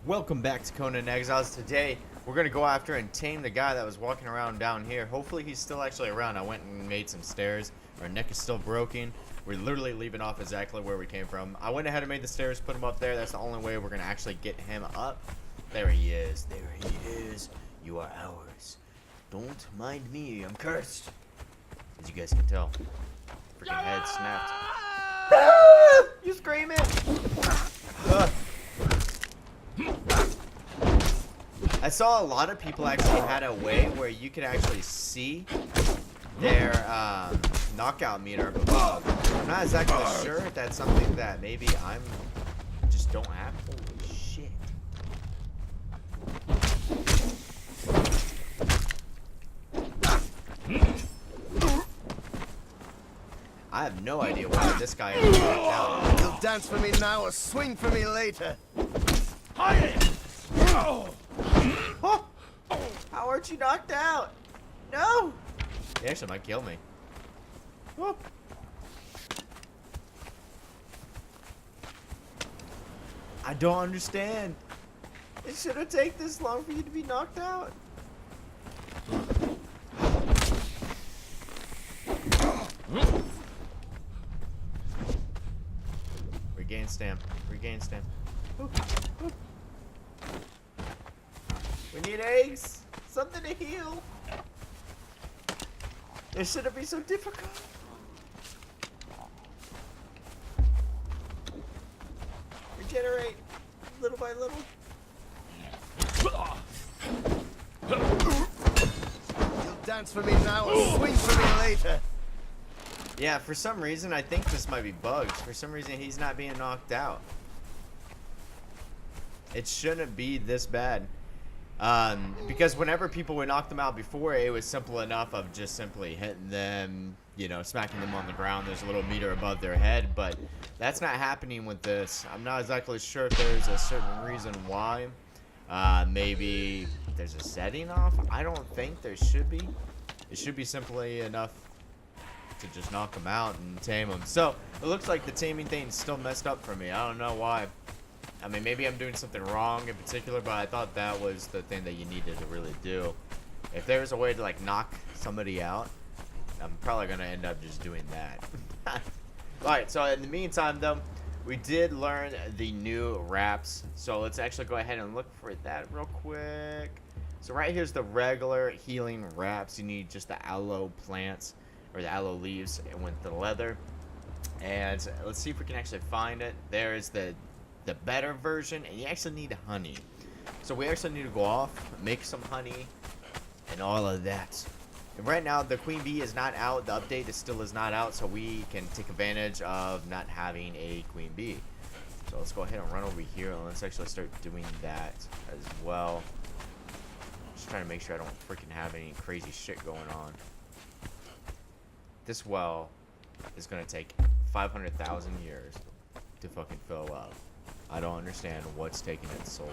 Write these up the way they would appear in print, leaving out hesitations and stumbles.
Welcome back to Conan Exiles. Today, we're going to go after and tame the guy that was walking around down here. Hopefully, he's still actually around. I went and made some stairs. Our neck is still broken. We're literally leaving off exactly where we came from. I went ahead and made the stairs, put him up there. That's the only way we're going to actually get him up. There he is. There he is. You are ours. Don't mind me. I'm cursed. As you guys can tell. Freaking head snapped. You screaming? I saw a lot of people actually had a way where you could actually see their knockout meter above. I'm not exactly sure if that's something that maybe I'm just don't have. Holy shit. I have no idea why this guy is knocked out. You'll dance for me now or swing for me later. Oh, how aren't you knocked out? No! He actually might kill me. Oh. I don't understand. It shouldn't take this long for you to be knocked out. Regain stamp. Regain stamp. Ooh. Ooh. We need eggs. Something to heal. This shouldn't be so difficult. Regenerate little by little. You'll dance for me now or swing for me later. Yeah, for some reason, I think this might be bugged. For some reason, he's not being knocked out. It shouldn't be this bad. Because whenever people would knock them out before, it was simple enough of just simply hitting them, you know, smacking them on the ground. There's a little meter above their head, but that's not happening with this. I'm not exactly sure if there's a certain reason why. Maybe there's a setting off. I don't think there should be. It should be simply enough to just knock them out and tame them. So it looks like the taming thing is still messed up for me. I don't know why. I mean, maybe I'm doing something wrong in particular, but I thought that was the thing that you needed to really do. If there's a way to, like, knock somebody out, I'm probably going to end up just doing that. Alright, so in the meantime, though, we did learn the new wraps. So let's actually go ahead and look for that real quick. So right here's the regular healing wraps. You need just the aloe plants, or the aloe leaves, and with the leather. And let's see if we can actually find it. There is the better version, and you actually need honey. So we actually need to go off, make some honey, and all of that. And right now, the queen bee is not out. The update still is not out, so we can take advantage of not having a queen bee. So let's go ahead and run over here, and let's actually start doing that as well. Just trying to make sure I don't freaking have any crazy shit going on. This well is going to take 500,000 years to fucking fill up. I don't understand what's taking its soul.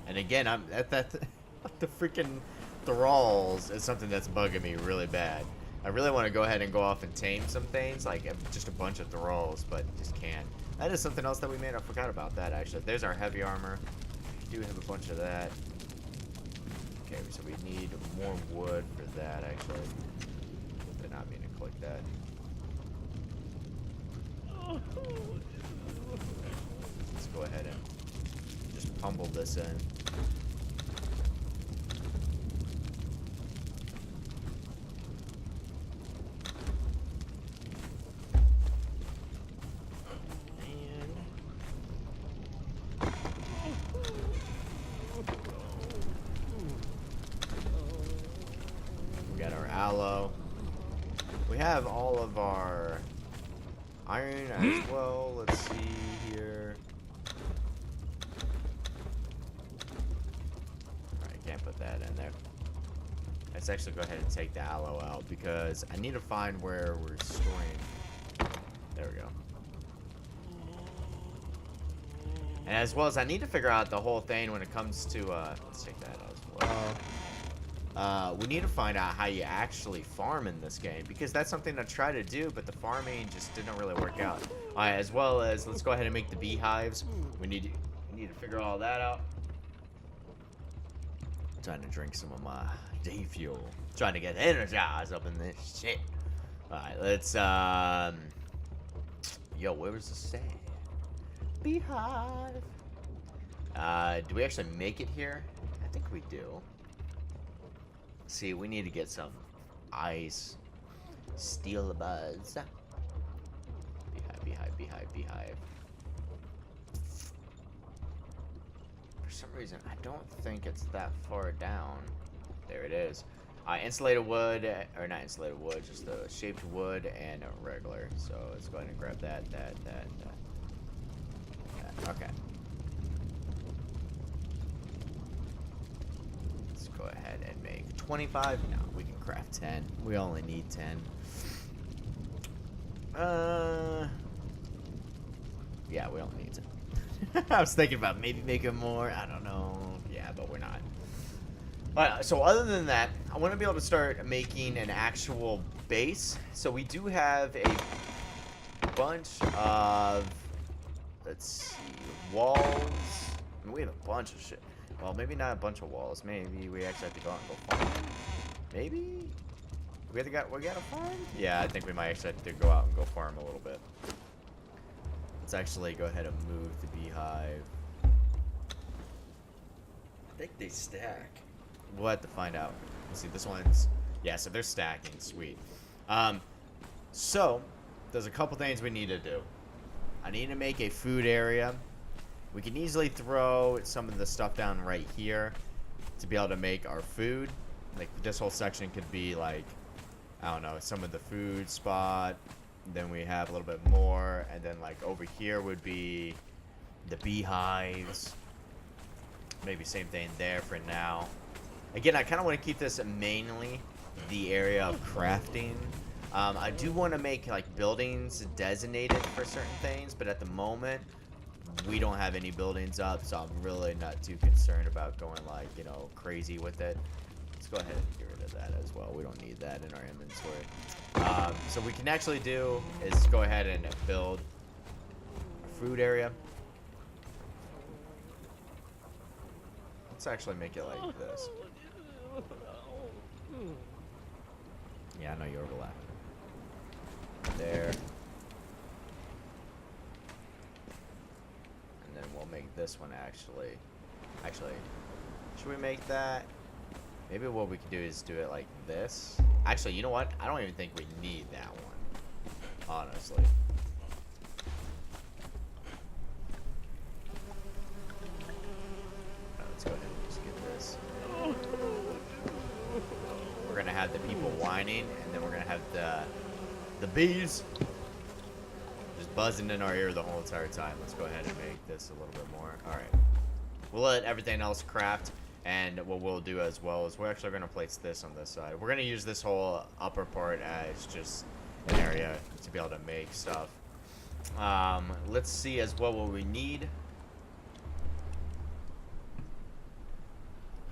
And again, the freaking thralls is something that's bugging me really bad. I really want to go ahead and go off and tame some things, like just a bunch of thralls, but just can't. That is something else that we made. I forgot about that, actually. There's our heavy armor. We do have a bunch of that. Okay, so we need more wood for that, actually. Did not mean to click that. Let's go ahead and just pummel this in. We got our aloe. We have all of our iron as well. Let's see here. Alright, can't put that in there. Let's actually go ahead and take the aloe out because I need to find where we're storing. There we go. And as well as I need to figure out the whole thing when it comes to let's take that out as well. We need to find out how you actually farm in this game, because that's something I tried to do, but the farming just didn't really work out. Alright, as well as, let's go ahead and make the beehives. We need to figure all that out. I'm trying to drink some of my day fuel. Trying to get energized up in this shit. Alright, let's, yo, where was the save? Beehive. Do we actually make it here? I think we do. See, we need to get some ice. Steel buds. Beehive, beehive, beehive, beehive. For some reason, I don't think it's that far down. There it is. Insulated wood, or not insulated wood, just the shaped wood and a regular. So let's go ahead and grab that. Okay. Let's go ahead and make 25. No, we can craft 10. We only need 10. Yeah, we only need 10. I was thinking about maybe making more. I don't know. Yeah, but we're not. So other than that, I want to be able to start making an actual base. So we do have a bunch of, let's see, walls. I mean, we have a bunch of shit. Well, maybe not a bunch of walls. Maybe we actually have to go out and go farm. Maybe we got a farm. Yeah, I think we might actually have to go out and go farm a little bit. Let's actually go ahead and move the beehive. I think they stack. We'll have to find out. Let's see, this one's, yeah, so they're stacking. Sweet. So there's a couple things we need to do. I need to make a food area. We can easily throw some of the stuff down right here to be able to make our food. Like, this whole section could be like, I don't know, some of the food spot. Then we have a little bit more, and then like over here would be the beehives. Maybe same thing there for now. Again, I kind of want to keep this mainly the area of crafting. I do want to make like buildings designated for certain things, but at the moment we don't have any buildings up, so I'm really not too concerned about going like, you know, crazy with it. Let's go ahead and get rid of that as well. We don't need that in our inventory. So we can actually do is go ahead and build a food area. Let's actually make it like this. Yeah, I know you overlap. There. And then we'll make this one actually, should we make that? Maybe what we could do is do it like this. Actually, you know what? I don't even think we need that one, honestly. Let's go ahead and just get this. We're gonna have the people whining, and then we're gonna have the bees just buzzing in our ear the whole entire time. Let's go ahead and make this a little bit more. All right, we'll let everything else craft, and what we'll do as well is we're actually gonna place this on this side. We're gonna use this whole upper part as just an area to be able to make stuff. Let's see as well what we need.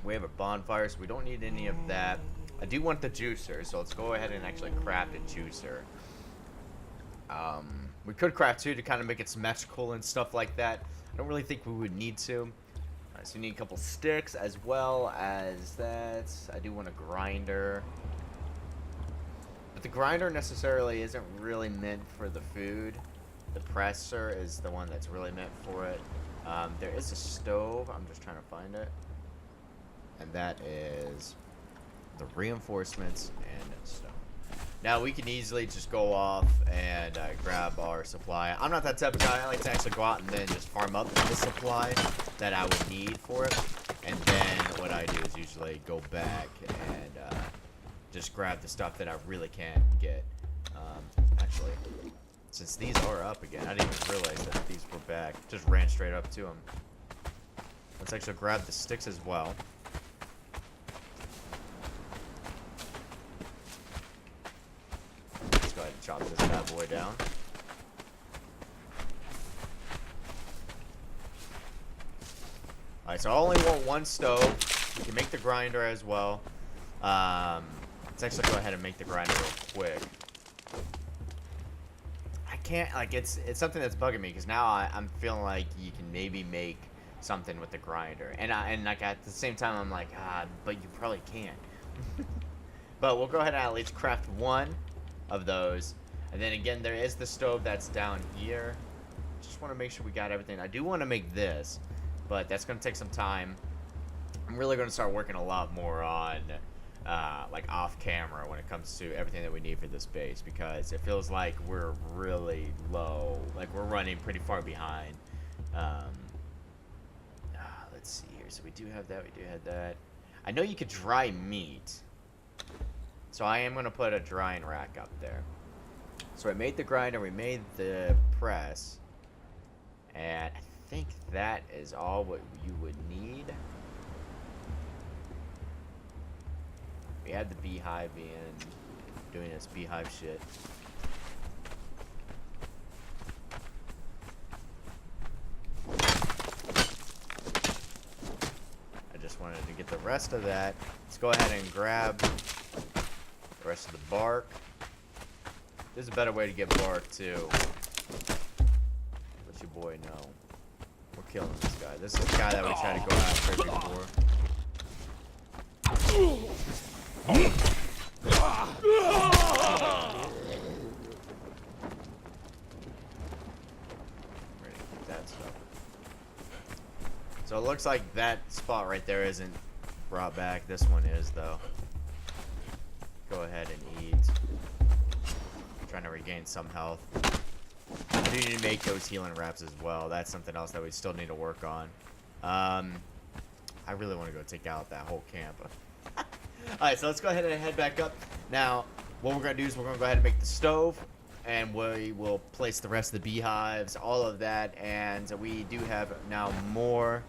We have a bonfire, so we don't need any of that. I do want the juicer, so let's go ahead and actually craft a juicer. We could craft two to kind of make it symmetrical and stuff like that. I don't really think we would need to. So we need a couple sticks as well as that. I do want a grinder. But the grinder necessarily isn't really meant for the food. The presser is the one that's really meant for it. There is a stove. I'm just trying to find it. And that is the reinforcements and stone. Now we can easily just go off and grab our supply. I'm not that type of guy. I like to actually go out and then just farm up the supply that I would need for it. And then what I do is usually go back and just grab the stuff that I really can't get. Actually, since these are up again, I didn't even realize that these were back. Just ran straight up to them. Let's actually grab the sticks as well. Chop this bad boy down. Alright, so I only want one stove. We can make the grinder as well. Let's actually go ahead and make the grinder real quick. I can't, like, it's something that's bugging me, because now I'm feeling like you can maybe make something with the grinder. And like, at the same time, I'm like, but you probably can't. But we'll go ahead and at least craft one of those. And then again, there is the stove that's down here. Just want to make sure we got everything. I do want to make this, but that's going to take some time. I'm really going to start working a lot more on like off camera when it comes to everything that we need for this base, because it feels like we're really low. Like, we're running pretty far behind. Let's see here. So we do have that. We do have that. I know you could dry meat. So I am going to put a drying rack up there. So I made the grinder, we made the press, and I think that is all what you would need. We had the beehive in, doing this beehive shit. I just wanted to get the rest of that. Let's go ahead and grab the rest of the bark. There's a better way to get bark too. Let your boy know. We're killing this guy. This is the guy that we tried to go after before. Ready to get that stuff. So it looks like that spot right there isn't brought back. This one is though. Go ahead and eat. Trying to regain some health. I do need to make those healing wraps as well. That's something else that we still need to work on. I really want to go take out that whole camp. Alright, so let's go ahead and head back up. Now, what we're going to do is we're going to go ahead and make the stove. And we will place the rest of the beehives, all of that. And we do have now more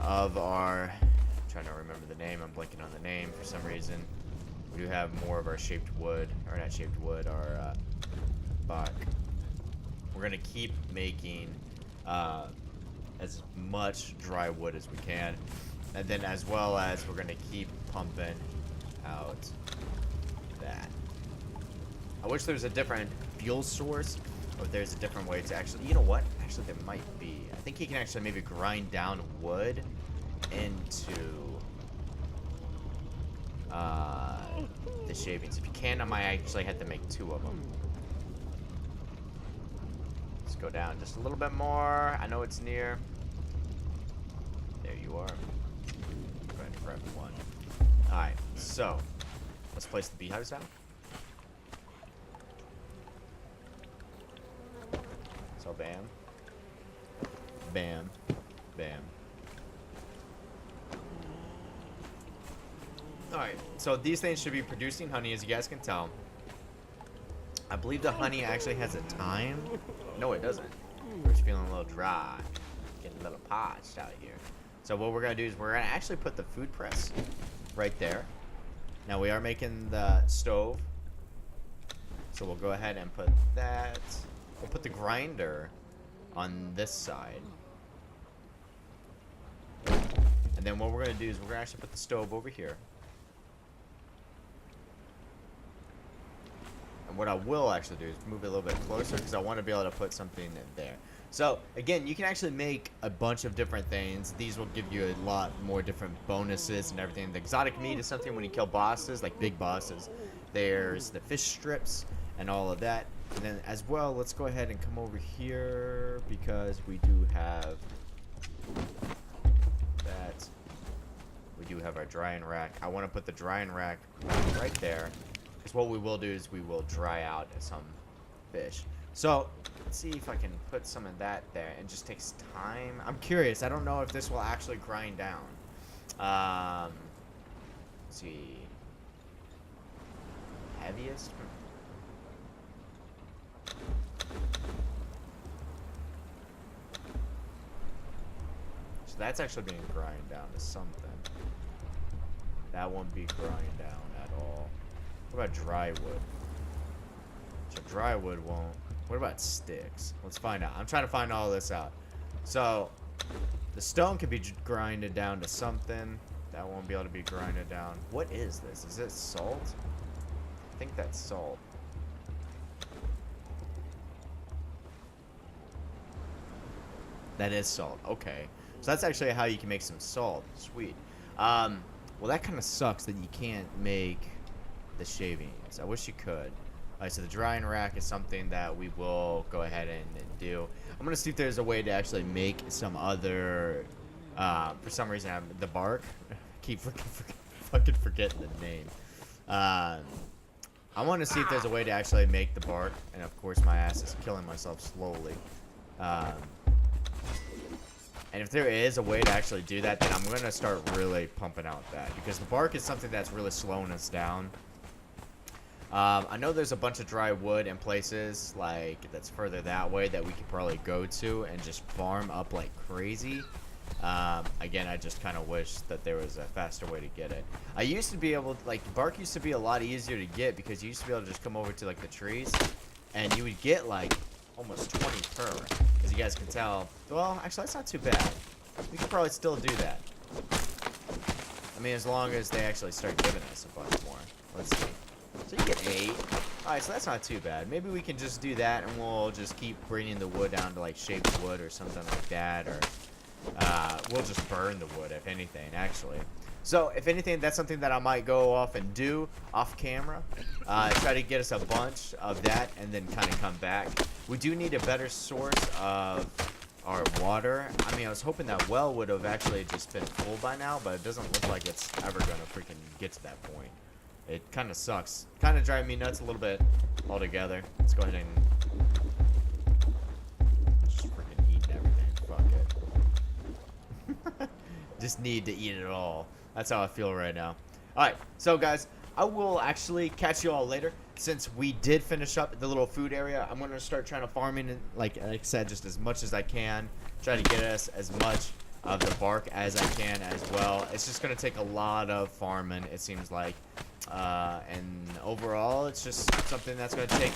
of our... I'm trying to remember the name. I'm blanking on the name for some reason. We do have more of our shaped wood, or not shaped wood, our bark. We're gonna keep making as much dry wood as we can, and then as well as we're gonna keep pumping out that. I wish there was a different fuel source, or if there's a different way to actually, you know what? Actually, there might be. I think you can actually maybe grind down wood into the shavings. If you can, I might actually have to make 2 of them. Let's go down just a little bit more. I know it's near. There you are. Go ahead and grab 1. Alright, so let's place the beehives down. So bam. Bam. Bam. Alright, so these things should be producing honey, as you guys can tell. I believe the honey actually has a time. No, it doesn't. We're just feeling a little dry. Getting a little parched out here. So what we're going to do is we're going to actually put the food press right there. Now we are making the stove. So we'll go ahead and put that. We'll put the grinder on this side. And then what we're going to do is we're going to actually put the stove over here. And what I will actually do is move it a little bit closer, because I want to be able to put something in there. So, again, you can actually make a bunch of different things. These will give you a lot more different bonuses and everything. The exotic meat is something when you kill bosses, like big bosses. There's the fish strips and all of that. And then as well, let's go ahead and come over here, because we do have that. We do have our drying rack. I want to put the drying rack right there. Because what we will do is we will dry out some fish. So, let's see if I can put some of that there. It just takes time. I'm curious. I don't know if this will actually grind down. Let's see. Heaviest? So that's actually being grind down to something. That won't be grind down at all. What about dry wood? So dry wood won't. What about sticks? Let's find out. I'm trying to find all this out. So the stone can be grinded down to something. That won't be able to be grinded down. What is this? Is it salt? I think that's salt. That is salt. Okay. So that's actually how you can make some salt. Sweet. Well, that kind of sucks that you can't make the shavings. I wish you could. Alright, so the drying rack is something that we will go ahead and do. I'm going to see if there's a way to actually make some other... for some reason, the bark. Keep fucking forgetting the name. I want to see if there's a way to actually make the bark. And of course, my ass is killing myself slowly. And if there is a way to actually do that, then I'm going to start really pumping out that. Because the bark is something that's really slowing us down. I know there's a bunch of dry wood in places like that's further that way that we could probably go to and just farm up like crazy. Again, I just kind of wish that there was a faster way to get it. I used to be able to, like, bark used to be a lot easier to get because you used to be able to just come over to like the trees and you would get like almost 20 per, as you guys can tell. Well, actually that's not too bad. We could probably still do that. I mean, as long as they actually start giving us a bunch more. Let's see. So you get 8. Alright, so that's not too bad. Maybe we can just do that and we'll just keep bringing the wood down to like shaped wood or something like that, or we'll just burn the wood if anything, actually. So if anything, that's something that I might go off and do off camera. Try to get us a bunch of that and then kind of come back. We do need a better source of our water. I mean, I was hoping that well would have actually just been full by now, but it doesn't look like it's ever going to freaking get to that point. It kind of sucks. Kind of driving me nuts a little bit altogether. Let's go ahead and just freaking eat everything. Fuck it. Just need to eat it all. That's how I feel right now. Alright, so guys, I will actually catch you all later. Since we did finish up the little food area, I'm going to start trying to farm in, like I said, just as much as I can. Try to get us as much of the bark as I can as well. It's just going to take a lot of farming, it seems like. And overall, it's just something that's going to take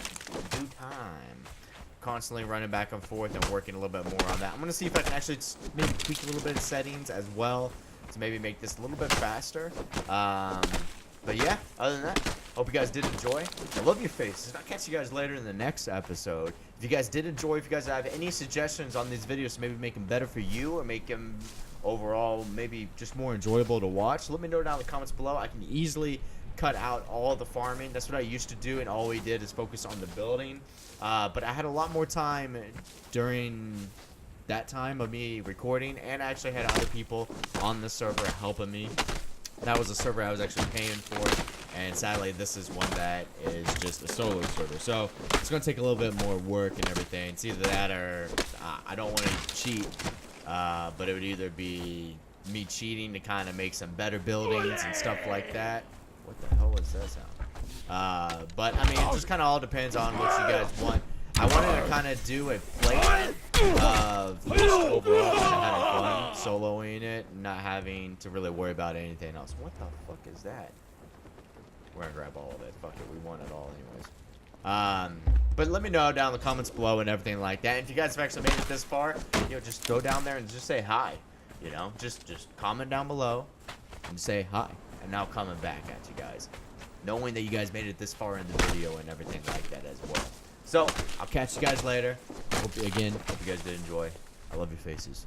due time. Constantly running back and forth and working a little bit more on that. I'm going to see if I can actually maybe tweak a little bit of settings as well to maybe make this a little bit faster. But yeah, other than that, hope you guys did enjoy. I love your faces. I'll catch you guys later in the next episode. If you guys did enjoy, if you guys have any suggestions on these videos to maybe make them better for you or make them overall maybe just more enjoyable to watch, let me know down in the comments below. I can easily cut out all the farming. That's what I used to do, and all we did is focus on the building. But I had a lot more time during that time of me recording, and I actually had other people on the server helping me. That was a server I was actually paying for, and sadly this is one that is just a solo server, so it's going to take a little bit more work and everything. It's either that or I don't want to cheat, but it would either be me cheating to kind of make some better buildings and stuff like that. What the hell was that sound? But I mean, it just kind of all depends on what you guys want. I wanted to kind of do a playthrough of just overall kind of having fun soloing it, not having to really worry about anything else. What the fuck is that? We're gonna grab all of it. Fuck it, we want it all anyways. But let me know down in the comments below and everything like that. And if you guys have actually made it this far, you know, just go down there and just say hi. You know, just comment down below and say hi. And now coming back at you guys, knowing that you guys made it this far in the video and everything like that as well. So I'll catch you guys later. Hope you guys did enjoy. I love your faces.